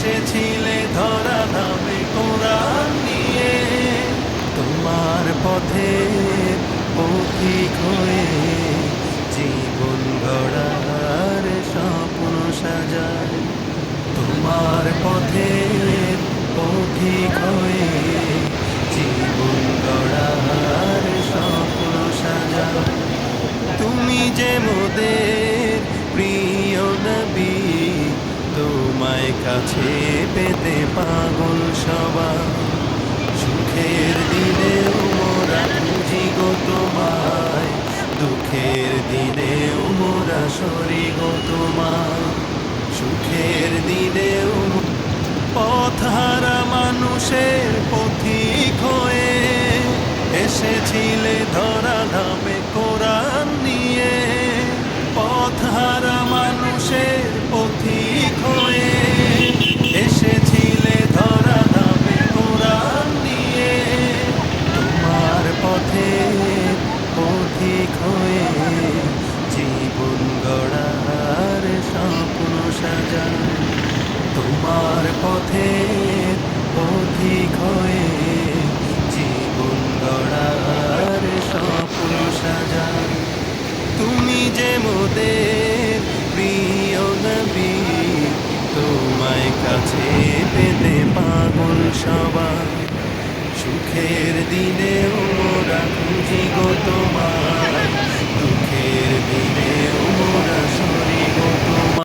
এসেছিলে ধরা ধামে কোরআন নিয়ে। তোমার পথে পথিক হয়ে জীবন গড়ার স্বপ্ন সাজায়। তোমার পথে পথিক হয়ে জীবন গড়ার স্বপ্ন সাজায়। তুমি যে মোদের প্রিয় নবী, তোমায় কাছে পেতে পাগল সবাই। সুখের দিনেও মোরা খুঁজি গো তোমায়, দুঃখের দিনেও মোরা সরি গো তোমায়। সুখের দিনেও পথহারা মানুষের পথিক হয়ে এসেছিলে ধরা ধামে কোরআন নিয়ে। পথহারা মানুষের পথিক হয়ে এসেছিলে ধরা ধামে কোরআন নিয়ে। তোমার পথে পথিক হয়ে জীবন গড়ার স্বপ্ন সাজায়। তোমার পথে পথিক হয়ে জীবন গড়ার স্বপ্ন সাজায়। তুমি যে মোদের প্রিয় নবী, তোমায় কাছে পেতে পাগল সবাই। সুখের দিনেও মোরা খুঁজি গো তোমায়, দুঃখের দিনেও